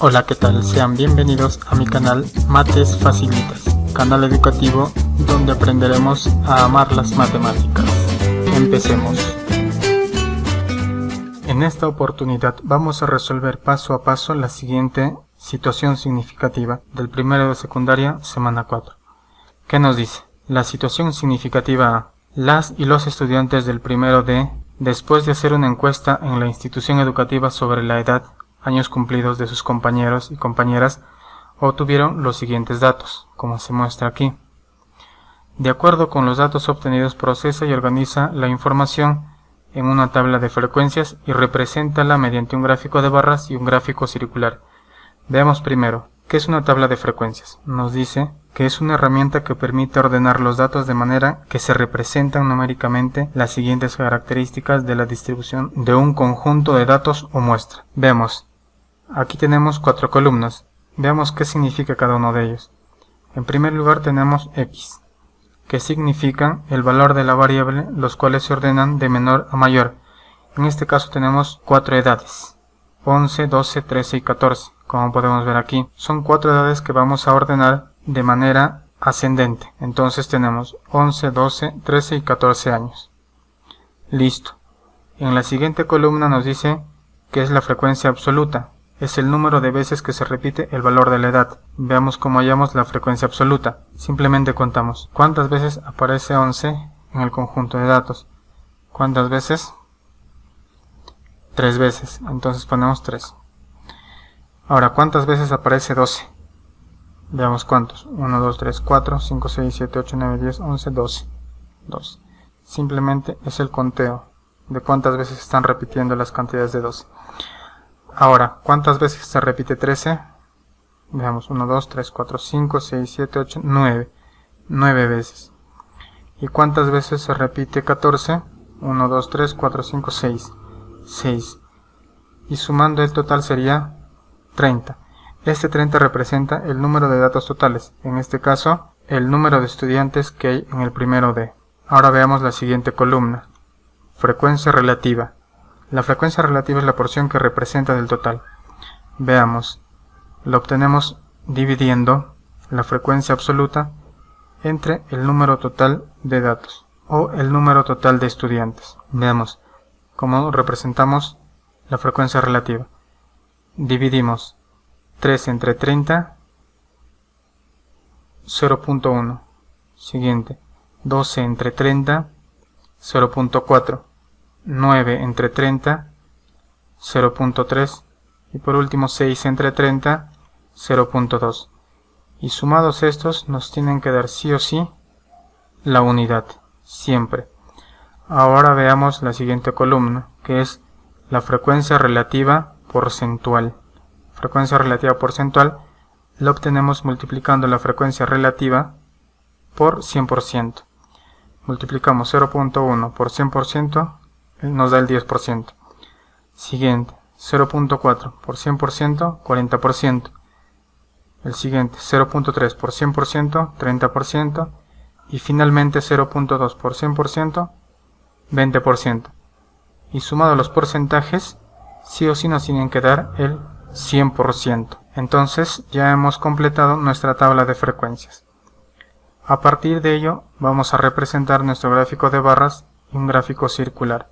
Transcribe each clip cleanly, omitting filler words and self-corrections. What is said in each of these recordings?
Hola, ¿qué tal? Sean bienvenidos a mi canal Mates Facilitas, canal educativo donde aprenderemos a amar las matemáticas. Empecemos. En esta oportunidad vamos a resolver paso a paso la siguiente situación significativa del primero de secundaria, semana 4. ¿Qué nos dice? La situación significativa A. Las y los estudiantes del primero D, después de hacer una encuesta en la institución educativa sobre la edad, años cumplidos de sus compañeros y compañeras, obtuvieron los siguientes datos, como se muestra aquí. De acuerdo con los datos obtenidos, procesa y organiza la información en una tabla de frecuencias y represéntala mediante un gráfico de barras y un gráfico circular. Veamos primero, ¿qué es una tabla de frecuencias? Nos dice que es una herramienta que permite ordenar los datos de manera que se representan numéricamente las siguientes características de la distribución de un conjunto de datos o muestra. Veamos. Aquí tenemos 4 columnas. Veamos qué significa cada uno de ellos. En primer lugar tenemos X, que significan el valor de la variable, los cuales se ordenan de menor a mayor. En este caso tenemos 4 edades, 11, 12, 13 y 14, como podemos ver aquí. Son 4 edades que vamos a ordenar de manera ascendente. Entonces tenemos 11, 12, 13 y 14 años. Listo. En la siguiente columna nos dice que es la frecuencia absoluta. Es el número de veces que se repite el valor de la edad. Veamos cómo hallamos la frecuencia absoluta. Simplemente contamos. ¿Cuántas veces aparece 11 en el conjunto de datos? ¿Cuántas veces? 3 veces. Entonces ponemos 3. Ahora, ¿cuántas veces aparece 12? Veamos cuántos. 1, 2, 3, 4, 5, 6, 7, 8, 9, 10, 11, 12. 12. Simplemente es el conteo de cuántas veces están repitiendo las cantidades de 12. Ahora, ¿cuántas veces se repite 13? Veamos, 1, 2, 3, 4, 5, 6, 7, 8, 9. 9 veces. ¿Y cuántas veces se repite 14? 1, 2, 3, 4, 5, 6. 6. Y sumando el total sería 30. Este 30 representa el número de datos totales, en este caso, el número de estudiantes que hay en el primero D. Ahora veamos la siguiente columna. Frecuencia relativa. La frecuencia relativa es la porción que representa del total. Veamos, lo obtenemos dividiendo la frecuencia absoluta entre el número total de datos o el número total de estudiantes. Veamos cómo representamos la frecuencia relativa. Dividimos 3 entre 30, 0.1. Siguiente, 12 entre 30, 0.4. 9 entre 30, 0.3 y por último 6 entre 30, 0.2. Y sumados estos nos tienen que dar sí o sí la unidad, siempre. Ahora veamos la siguiente columna, que es la frecuencia relativa porcentual. Frecuencia relativa porcentual la obtenemos multiplicando la frecuencia relativa por 100%. Multiplicamos 0.1 por 100%, nos da el 10%. Siguiente, 0.4 por 100%, 40%. El siguiente, 0.3 por 100%, 30%. Y finalmente 0.2 por 100%, 20%. Y sumado los porcentajes, sí o sí nos tienen que dar el 100%. Entonces ya hemos completado nuestra tabla de frecuencias. A partir de ello, vamos a representar nuestro gráfico de barras y un gráfico circular.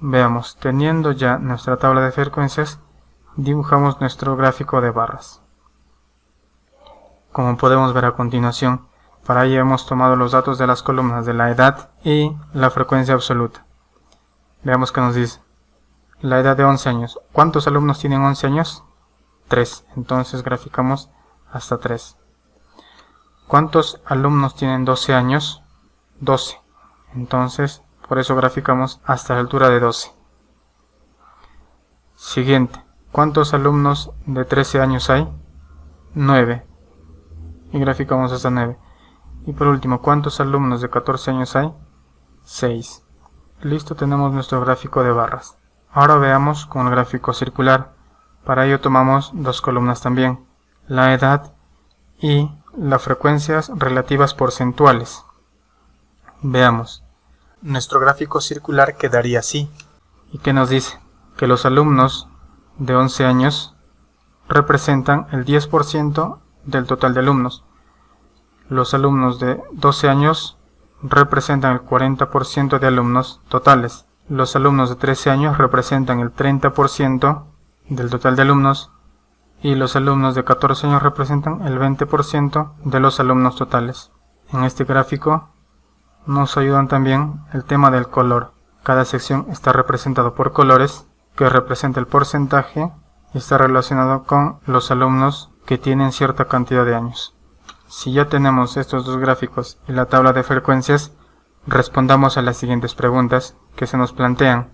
Veamos, teniendo ya nuestra tabla de frecuencias, dibujamos nuestro gráfico de barras. Como podemos ver a continuación, para ello hemos tomado los datos de las columnas de la edad y la frecuencia absoluta. Veamos qué nos dice. La edad de 11 años. ¿Cuántos alumnos tienen 11 años? 3. Entonces graficamos hasta 3. ¿Cuántos alumnos tienen 12 años? 12. Entonces, por eso graficamos hasta la altura de 12. Siguiente. ¿Cuántos alumnos de 13 años hay? 9. Y graficamos hasta 9. Y por último, ¿cuántos alumnos de 14 años hay? 6. Listo, tenemos nuestro gráfico de barras. Ahora veamos con el gráfico circular. Para ello tomamos 2 columnas también. La edad y las frecuencias relativas porcentuales. Veamos. Nuestro gráfico circular quedaría así. ¿Y qué nos dice? Que los alumnos de 11 años representan el 10% del total de alumnos. Los alumnos de 12 años representan el 40% de alumnos totales. Los alumnos de 13 años representan el 30% del total de alumnos y los alumnos de 14 años representan el 20% de los alumnos totales. En este gráfico nos ayudan también el tema del color. Cada sección está representado por colores que representa el porcentaje y está relacionado con los alumnos que tienen cierta cantidad de años. Si ya tenemos estos dos gráficos y la tabla de frecuencias, respondamos a las siguientes preguntas que se nos plantean.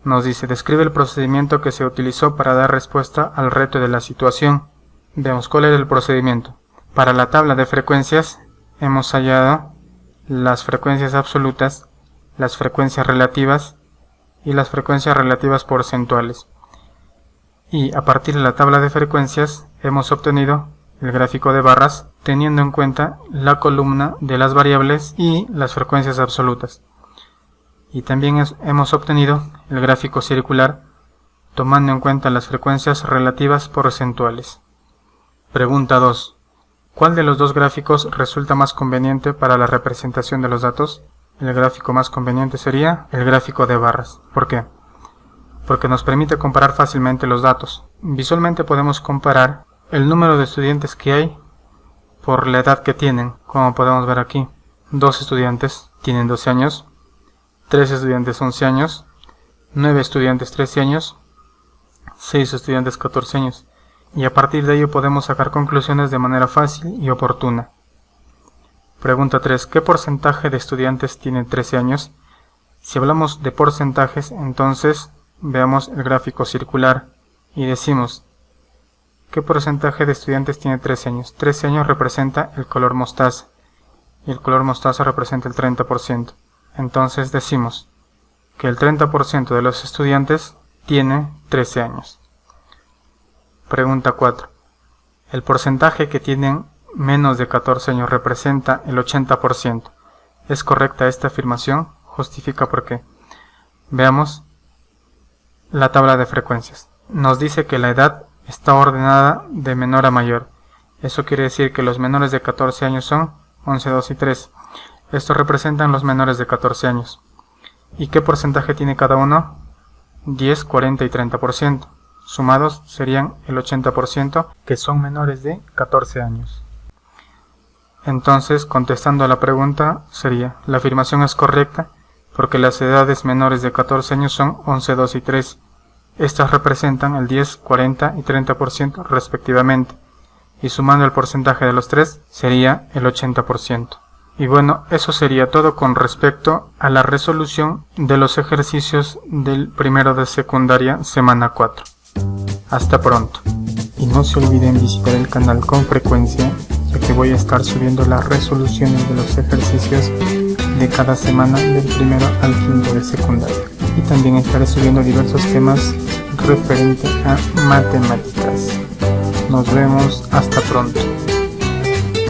Nos dice, describe el procedimiento que se utilizó para dar respuesta al reto de la situación. Veamos cuál era el procedimiento. Para la tabla de frecuencias hemos hallado las frecuencias absolutas, las frecuencias relativas y las frecuencias relativas porcentuales. Y a partir de la tabla de frecuencias hemos obtenido el gráfico de barras teniendo en cuenta la columna de las variables y las frecuencias absolutas. Y también hemos obtenido el gráfico circular tomando en cuenta las frecuencias relativas porcentuales. Pregunta 2. ¿Cuál de los dos gráficos resulta más conveniente para la representación de los datos? El gráfico más conveniente sería el gráfico de barras. ¿Por qué? Porque nos permite comparar fácilmente los datos. Visualmente podemos comparar el número de estudiantes que hay por la edad que tienen, como podemos ver aquí. 2 estudiantes tienen 12 años, 3 estudiantes 11 años, 9 estudiantes 13 años, 6 estudiantes 14 años. Y a partir de ello podemos sacar conclusiones de manera fácil y oportuna. Pregunta 3. ¿Qué porcentaje de estudiantes tiene 13 años? Si hablamos de porcentajes, entonces veamos el gráfico circular y decimos ¿qué porcentaje de estudiantes tiene 13 años? 13 años representa el color mostaza y el color mostaza representa el 30%. Entonces decimos que el 30% de los estudiantes tiene 13 años. Pregunta 4. El porcentaje que tienen menos de 14 años representa el 80%. ¿Es correcta esta afirmación? Justifica por qué. Veamos la tabla de frecuencias. Nos dice que la edad está ordenada de menor a mayor. Eso quiere decir que los menores de 14 años son 11, 2 y 3. Estos representan los menores de 14 años. ¿Y qué porcentaje tiene cada uno? 10, 40 y 30%. Sumados serían el 80%, que son menores de 14 años. Entonces, contestando a la pregunta, sería, la afirmación es correcta porque las edades menores de 14 años son 11, 2 y 3. Estas representan el 10, 40 y 30% respectivamente, y sumando el porcentaje de los tres sería el 80%. Y bueno, eso sería todo con respecto a la resolución de los ejercicios del primero de secundaria semana 4. Hasta pronto. Y no se olviden visitar el canal con frecuencia, ya que voy a estar subiendo las resoluciones de los ejercicios de cada semana del primero al quinto de secundaria. Y también estaré subiendo diversos temas referentes a matemáticas. Nos vemos, hasta pronto.